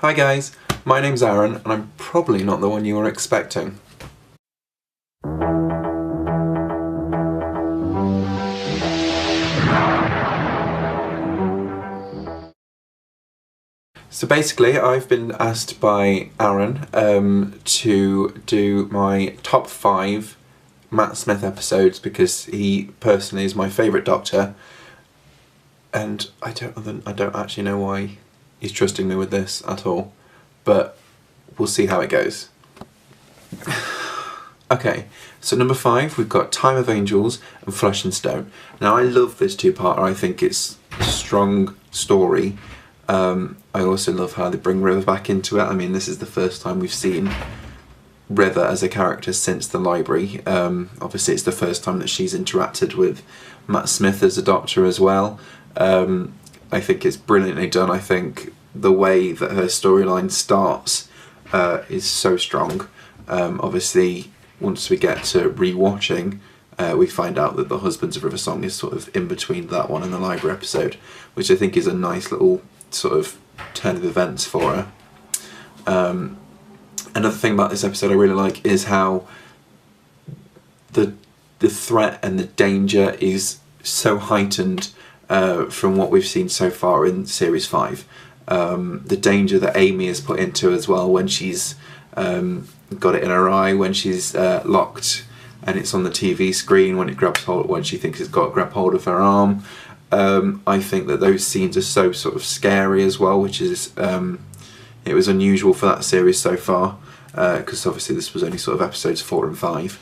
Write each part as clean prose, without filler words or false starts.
Hi guys, my name's Aaron and I'm probably not the one you were expecting. So basically I've been asked by Aaron to do my top 5 Matt Smith episodes because he personally is my favourite Doctor, and I don't actually know why he's trusting me with this at all, but we'll see how it goes. Okay, so number 5 we've got Time of Angels and Flesh and Stone. Now I love this two-parter, I think it's a strong story. I also love how they bring River back into it. I mean, this is the first time we've seen River as a character since the library. Obviously it's the first time that she's interacted with Matt Smith as a Doctor as well. I think it's brilliantly done. I think the way that her storyline starts is so strong. Obviously once we get to re-watching, we find out that the Husbands of River Song is sort of in between that one and the library episode, which I think is a nice little sort of turn of events for her. Another thing about this episode I really like is how the threat and the danger is so heightened from what we've seen so far in series 5. The danger that Amy is put into as well when she's got it in her eye, when she's locked and it's on the TV screen, when it grabs hold, when she thinks it's got to grab hold of her arm. I think that those scenes are so sort of scary as well, which is it was unusual for that series so far, because obviously this was only sort of episodes 4 and 5.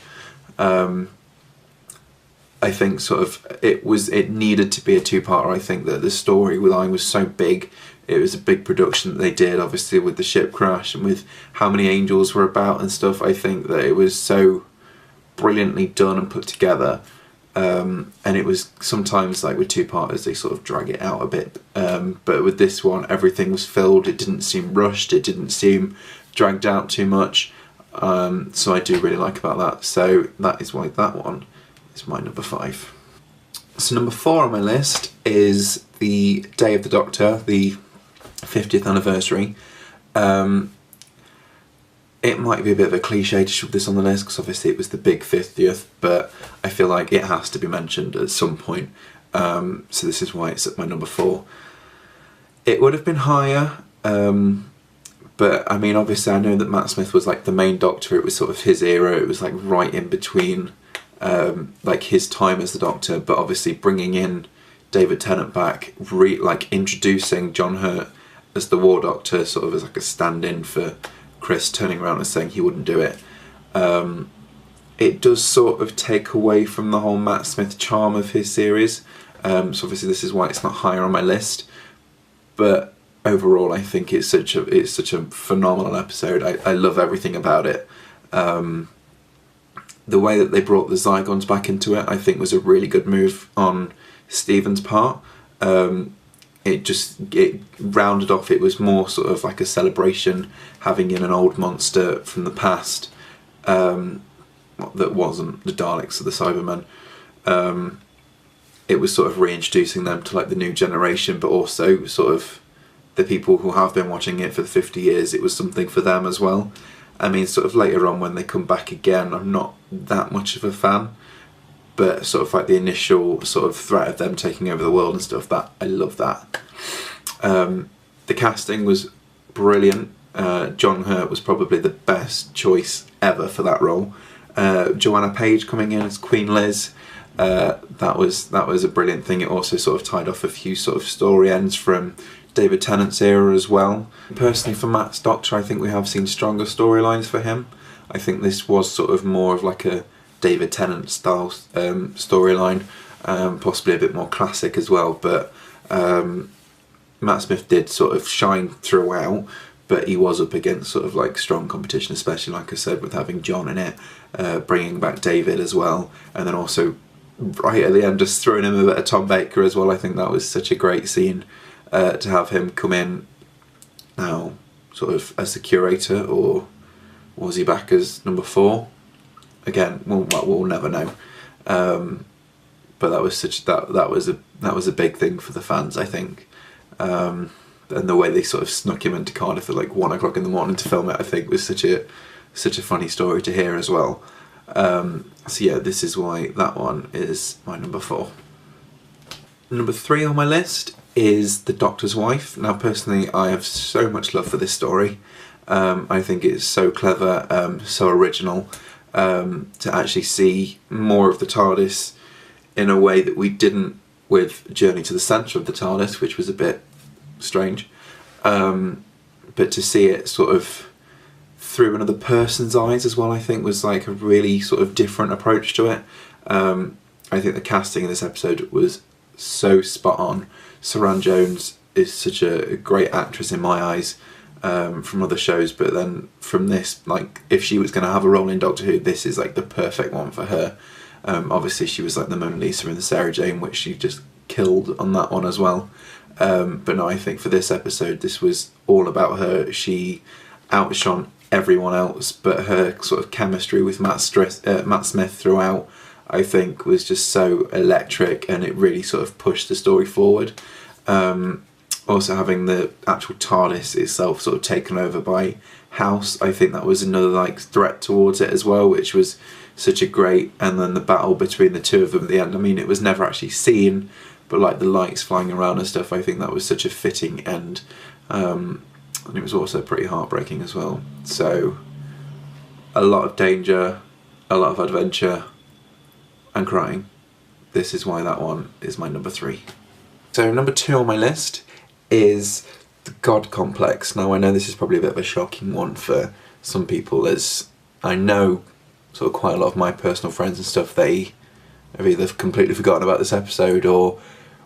I think sort of it needed to be a two-parter. I think that the storyline was so big. It was a big production that they did, obviously with the ship crash and with how many angels were about and stuff. I think that it was so brilliantly done and put together. And it was sometimes, like with two-parters, they sort of drag it out a bit, but with this one everything was filled. It didn't seem rushed, it didn't seem dragged out too much, so I do really like about that. So that is why that one is my number 5. So number 4 on my list is the Day of the Doctor, the 50th anniversary. It might be a bit of a cliche to shove this on the list because obviously it was the big 50th, but I feel like it has to be mentioned at some point. So this is why it's at my number 4. It would have been higher, but I mean obviously I know that Matt Smith was like the main Doctor. It was sort of his era. It was like right in between like his time as the Doctor, but obviously bringing in David Tennant back, like introducing John Hurt as the War Doctor, sort of as like a stand-in for Chris, turning around and saying he wouldn't do it. It does sort of take away from the whole Matt Smith charm of his series, so obviously this is why it's not higher on my list, but overall I think it's such a phenomenal episode. I love everything about it. The way that they brought the Zygons back into it I think was a really good move on Stephen's part. It rounded off, it was more sort of like a celebration having in an old monster from the past that wasn't the Daleks or the Cybermen. It was sort of reintroducing them to like the new generation, but also sort of the people who have been watching it for 50 years, it was something for them as well. I mean sort of later on when they come back again I'm not that much of a fan, but sort of like the initial sort of threat of them taking over the world and stuff, that I love that. The casting was brilliant. John Hurt was probably the best choice ever for that role. Joanna Page coming in as Queen Liz, that was a brilliant thing. It also sort of tied off a few sort of story ends from David Tennant's era as well. Personally for Matt's Doctor I think we have seen stronger storylines for him. I think this was sort of more of like a David Tennant style storyline, possibly a bit more classic as well, but Matt Smith did sort of shine throughout, but he was up against sort of like strong competition, especially like I said with having John in it, bringing back David as well, and then also right at the end just throwing him a bit of Tom Baker as well. I think that was such a great scene to have him come in now sort of as the curator, or was he back as number 4? Again, we'll never know. But that was that was a big thing for the fans, I think. The and the way they sort of snuck him into Cardiff at like 1 o'clock in the morning to film it, I think was such a funny story to hear as well. So yeah, this is why that one is my number 4. Number 3 on my list is The Doctor's Wife. Now personally, I have so much love for this story. I think it's so clever, so original, to actually see more of the TARDIS in a way that we didn't with Journey to the Centre of the TARDIS, which was a bit strange. But to see it sort of through another person's eyes as well, I think was like a really sort of different approach to it. I think the casting in this episode was so spot on. Saran Jones is such a great actress in my eyes, from other shows, but then from this, like, if she was going to have a role in Doctor Who, this is like the perfect one for her. Obviously she was like the Mona Lisa in the Sarah Jane, which she just killed on that one as well. But no, I think for this episode, this was all about her. She outshone everyone else, but her sort of chemistry with Matt Smith throughout, I think, was just so electric, and it really sort of pushed the story forward. Also having the actual TARDIS itself sort of taken over by House, I think that was another like threat towards it as well, which was such a great, and then the battle between the two of them at the end, I mean, it was never actually seen, but like the lights flying around and stuff, I think that was such a fitting end. And it was also pretty heartbreaking as well. So a lot of danger, a lot of adventure, and crying. This is why that one is my number 3. So number 2 on my list is The God Complex. Now I know this is probably a bit of a shocking one for some people, as I know sort of quite a lot of my personal friends and stuff, they have either completely forgotten about this episode or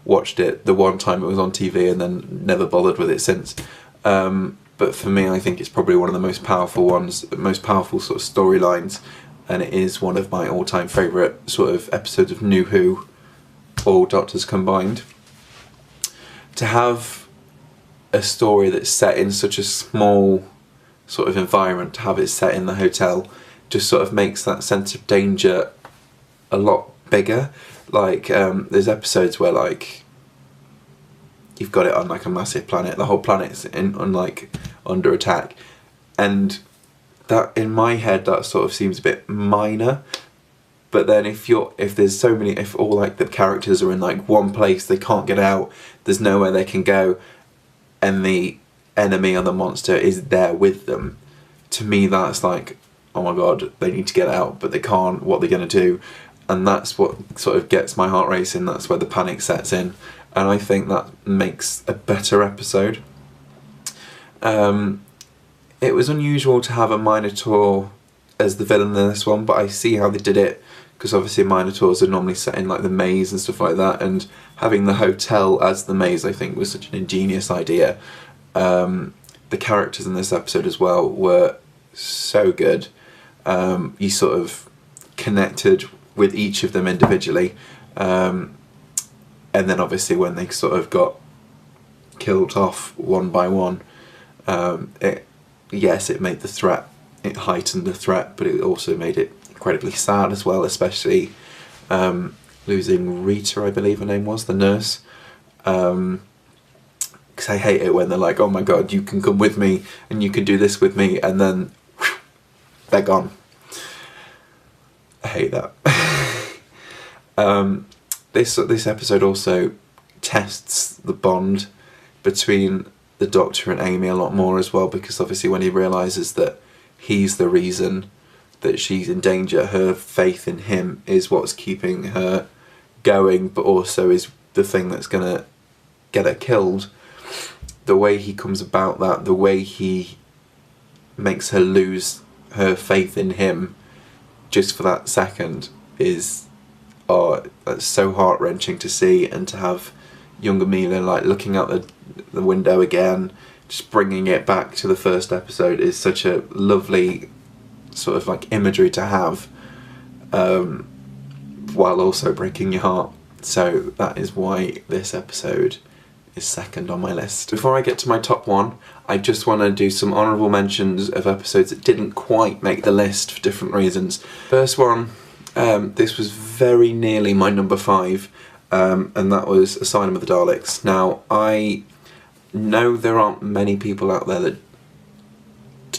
watched it the one time it was on TV and then never bothered with it since. But for me, I think it's probably one of the most powerful ones, most powerful sort of storylines, and it is one of my all-time favourite sort of episodes of New Who, all Doctors combined. To have a story that's set in such a small sort of environment, to have it set in the hotel, just sort of makes that sense of danger a lot bigger. Like there's episodes where like you've got it on like a massive planet, the whole planet's like under attack, and that, in my head, that sort of seems a bit minor. But then if there's so many, if all like the characters are in like one place, they can't get out, there's nowhere they can go, and the enemy or the monster is there with them, to me that's like, oh my god, they need to get out, but they can't, what are they going to do? And that's what sort of gets my heart racing, that's where the panic sets in, and I think that makes a better episode. It was unusual to have a Minotaur as the villain in this one, but I see how they did it, because obviously Minotaurs are normally set in like the maze and stuff like that, and having the hotel as the maze I think was such an ingenious idea. The characters in this episode as well were so good. You sort of connected with each of them individually, and then obviously when they sort of got killed off one by one, yes, it made the threat, it heightened the threat, but it also made it incredibly sad as well, especially losing Rita, I believe her name was, the nurse. Because I hate it when they're like, oh my god, you can come with me and you can do this with me, and then whew, they're gone. I hate that. This episode also tests the bond between the Doctor and Amy a lot more as well, because obviously when he realises that he's the reason that she's in danger, her faith in him is what's keeping her going, but also is the thing that's gonna get her killed. The way he comes about that, the way he makes her lose her faith in him just for that second is, oh, that's so heart-wrenching to see, and to have young Amelia like looking out the window again, just bringing it back to the first episode, is such a lovely sort of like imagery to have, while also breaking your heart. So that is why this episode is second on my list. Before I get to my top one, I just want to do some honourable mentions of episodes that didn't quite make the list for different reasons. First one, this was very nearly my number 5, and that was Asylum of the Daleks. Now, I know there aren't many people out there that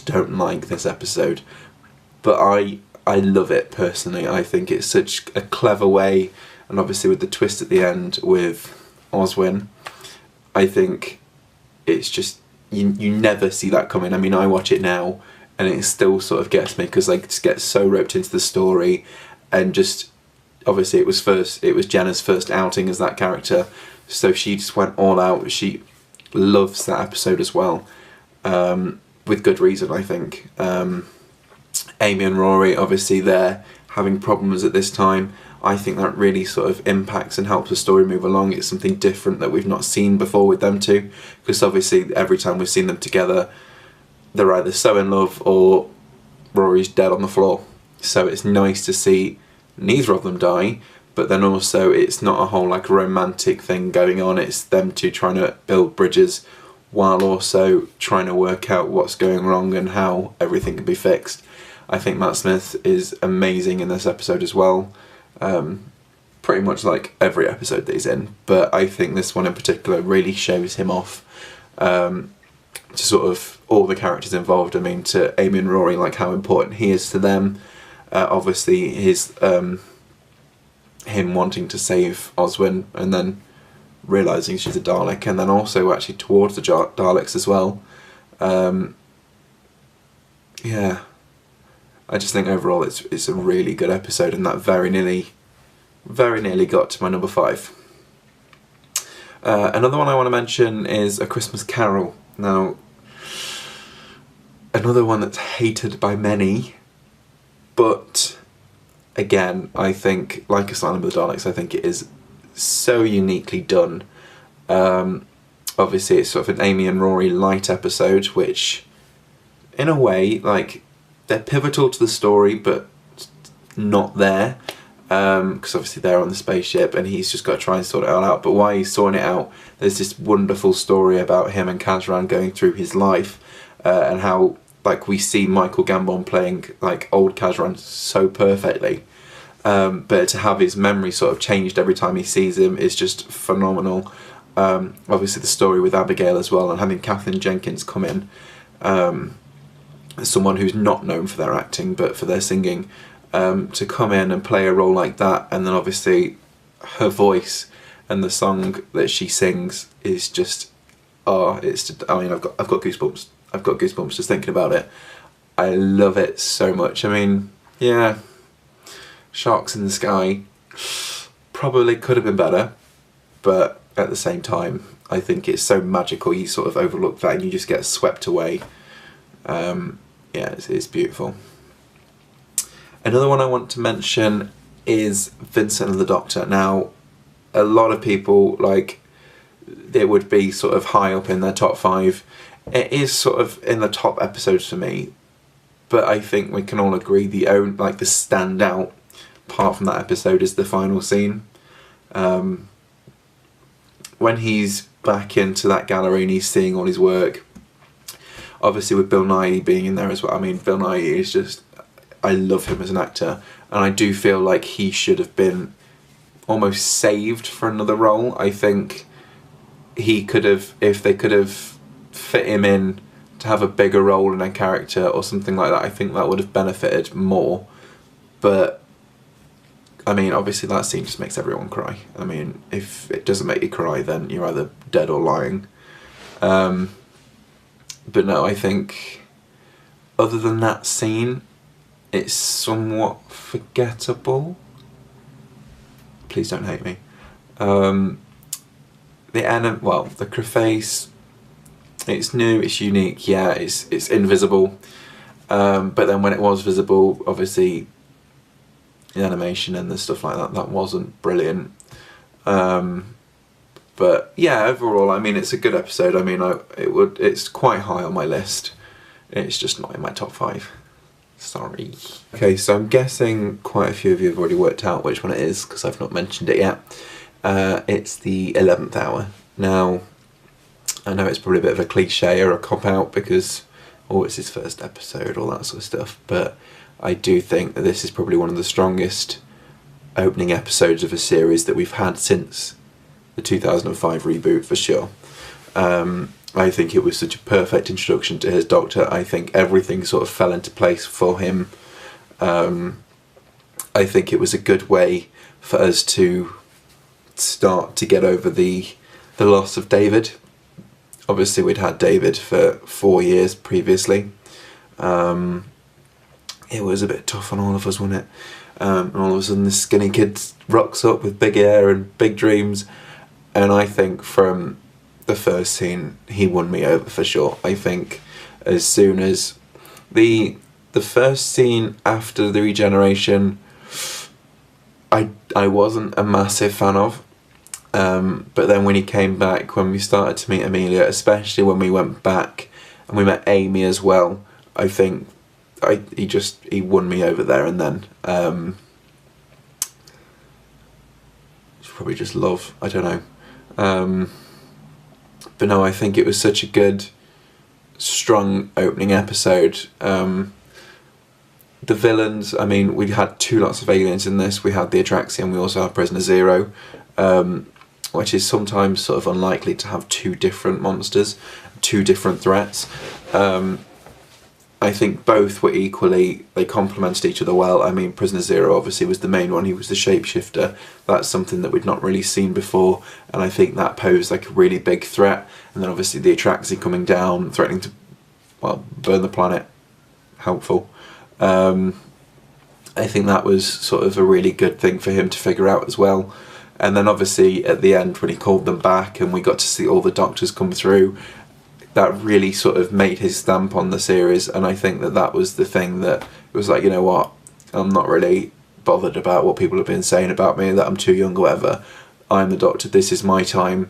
don't like this episode, but I love it personally. I think it's such a clever way, and obviously with the twist at the end with Oswin, I think it's just, you never see that coming. I mean, I watch it now and it still sort of gets me, because I just get so roped into the story, and just obviously it was Jenna's first outing as that character, so she just went all out. She loves that episode as well, with good reason, I think. Amy and Rory, obviously they're having problems at this time. I think that really sort of impacts and helps the story move along. It's something different that we've not seen before with them two, because obviously every time we've seen them together, they're either so in love or Rory's dead on the floor. So it's nice to see neither of them die, but then also it's not a whole like romantic thing going on. It's them two trying to build bridges while also trying to work out what's going wrong and how everything can be fixed. I think Matt Smith is amazing in this episode as well. Pretty much like every episode that he's in, but I think this one in particular really shows him off, to sort of all the characters involved. I mean, to Amy and Rory, like how important he is to them. Obviously his him wanting to save Oswin and then realising she's a Dalek, and then also actually towards the Daleks as well. Yeah, I just think overall it's a really good episode, and that very nearly got to my number 5. Another one I want to mention is A Christmas Carol. Now, another one that's hated by many, but again, I think, like Asylum of the Daleks, I think it is so uniquely done. Obviously it's sort of an Amy and Rory light episode, which in a way, like, they're pivotal to the story but not there, because obviously they're on the spaceship and he's just got to try and sort it all out. But while he's sorting it out, there's this wonderful story about him and Kazran going through his life, and how, like, we see Michael Gambon playing like old Kazran so perfectly, but to have his memory sort of changed every time he sees him is just phenomenal. Obviously the story with Abigail as well, and having Kathleen Jenkins come in, someone who's not known for their acting but for their singing, to come in and play a role like that, and then obviously her voice and the song that she sings is just, it's just, I mean, I've got goosebumps. I've got goosebumps just thinking about it. I love it so much. I mean, yeah, Sharks in the Sky probably could have been better, but at the same time, I think it's so magical, you sort of overlook that and you just get swept away. Yeah, it's beautiful. Another one I want to mention is Vincent and the Doctor. Now, a lot of people, like, it would be sort of high up in their top 5. It is sort of in the top episodes for me, but I think we can all agree the standout part from that episode is the final scene. When he's back into that gallery and he's seeing all his work, obviously with Bill Nighy being in there as well. I mean, Bill Nighy is just, I love him as an actor, and I do feel like he should have been almost saved for another role. I think he could have, if they could have fit him in to have a bigger role in a character or something like that, I think that would have benefited more. But I mean, obviously that scene just makes everyone cry. I mean, if it doesn't make you cry, then you're either dead or lying. But no, I think other than that scene, it's somewhat forgettable. Please don't hate me. The Creface, it's new, it's unique, yeah, it's invisible. But then when it was visible, obviously the animation and the stuff like that wasn't brilliant. But yeah, overall, I mean, it's a good episode. I mean, it's quite high on my list. It's just not in my top 5. Sorry. Okay, so I'm guessing quite a few of you have already worked out which one it is, because I've not mentioned it yet. It's the 11th Hour. Now, I know it's probably a bit of a cliche or a cop-out because, it's his first episode, all that sort of stuff, but I do think that this is probably one of the strongest opening episodes of a series that we've had since the 2005 reboot, for sure. I think it was such a perfect introduction to his Doctor. I think everything sort of fell into place for him. I think it was a good way for us to start to get over the loss of David. Obviously we'd had David for 4 years previously. It was a bit tough on all of us, wasn't it? And all of a sudden this skinny kid rocks up with big hair and big dreams, and I think from the first scene he won me over for sure. I think as soon as the first scene after the regeneration, I wasn't a massive fan of, but then when he came back, when we started to meet Amelia, especially when we went back and we met Amy as well, I think he won me over there and then. It's probably just love, I don't know. But no, I think it was such a good, strong opening episode. The villains, I mean, we had 2 lots of aliens in this. We had the Atraxian, we also have Prisoner Zero, which is sometimes sort of unlikely to have 2 different monsters, 2 different threats. I think both were equally, they complemented each other well. I mean, Prisoner Zero obviously was the main one, he was the shapeshifter. That's something that we'd not really seen before, and I think that posed like a really big threat. And then obviously the Atraxi coming down, threatening to, well, burn the planet, helpful. I think that was sort of a really good thing for him to figure out as well. And then obviously at the end when he called them back and we got to see all the Doctors come through, that really sort of made his stamp on the series. And I think that that was the thing that it was like, you know what, I'm not really bothered about what people have been saying about me, that I'm too young or whatever. I'm the Doctor, this is my time,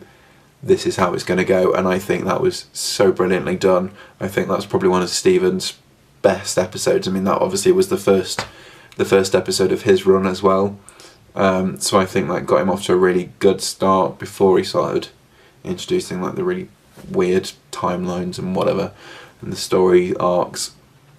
this is how it's going to go. And I think that was so brilliantly done. I think that's probably one of Stephen's best episodes. I mean, that obviously was the first episode of his run as well. So I think that got him off to a really good start before he started introducing like the really weird timelines and whatever and the story arcs.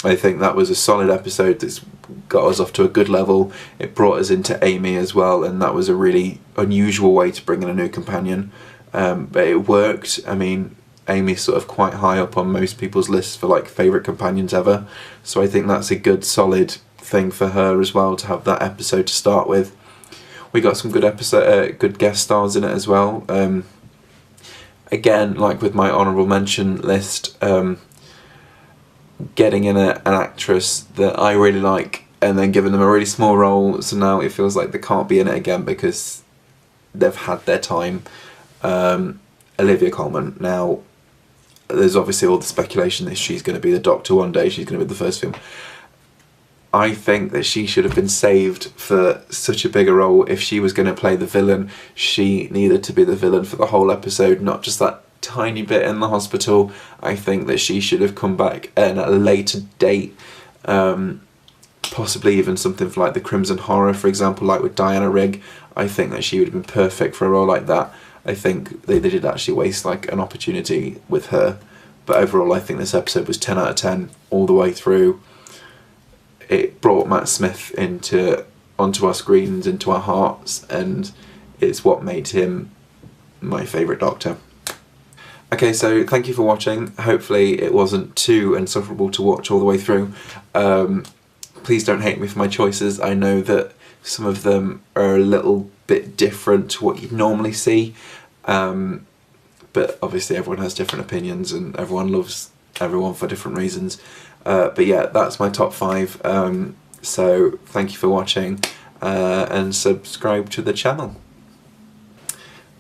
I think that was a solid episode that's got us off to a good level. It brought us into Amy as well, and that was a really unusual way to bring in a new companion, but it worked. I mean, Amy's sort of quite high up on most people's lists for like favourite companions ever, so I think that's a good solid thing for her as well to have that episode to start with. We got some good guest stars in it as well. Again, like with my honourable mention list, getting in an actress that I really like and then giving them a really small role, so now it feels like they can't be in it again because they've had their time. Olivia Kamen. Now, there's obviously all the speculation that she's going to be the Doctor one day, she's going to be the first film. I think that she should have been saved for such a bigger role. If she was going to play the villain, she needed to be the villain for the whole episode, not just that tiny bit in the hospital. I think that she should have come back at a later date, possibly even something for like the Crimson Horror, for example, like with Diana Rigg. I think that she would have been perfect for a role like that. I think they did actually waste like an opportunity with her, but overall I think this episode was 10 out of 10 all the way through. It brought Matt Smith onto our screens, into our hearts, and it's what made him my favourite Doctor. Okay, so thank you for watching. Hopefully it wasn't too insufferable to watch all the way through. Please don't hate me for my choices. I know that some of them are a little bit different to what you'd normally see, but obviously everyone has different opinions and everyone loves everyone for different reasons. But yeah, that's my top 5, so thank you for watching, and subscribe to the channel.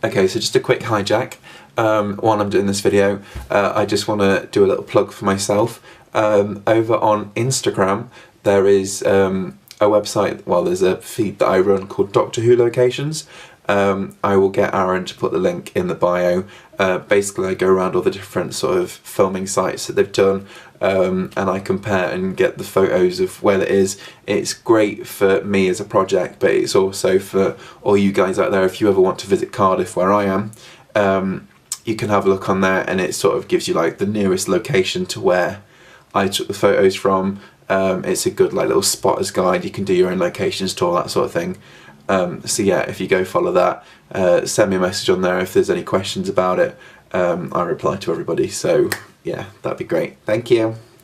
Okay, so just a quick hijack. While I'm doing this video, I just want to do a little plug for myself. Over on Instagram there is a website, well, there's a feed that I run called Doctor Who Locations. I will get Aaron to put the link in the bio. Basically I go around all the different sort of filming sites that they've done, and I compare and get the photos of where it is. It's great for me as a project, but it's also for all you guys out there. If you ever want to visit Cardiff, where I am, you can have a look on there, and it sort of gives you like the nearest location to where I took the photos from. It's a good like little spotter's guide. You can do your own locations tour, that sort of thing. So yeah, if you go follow that, send me a message on there if there's any questions about it, I reply to everybody. So yeah, that'd be great. Thank you.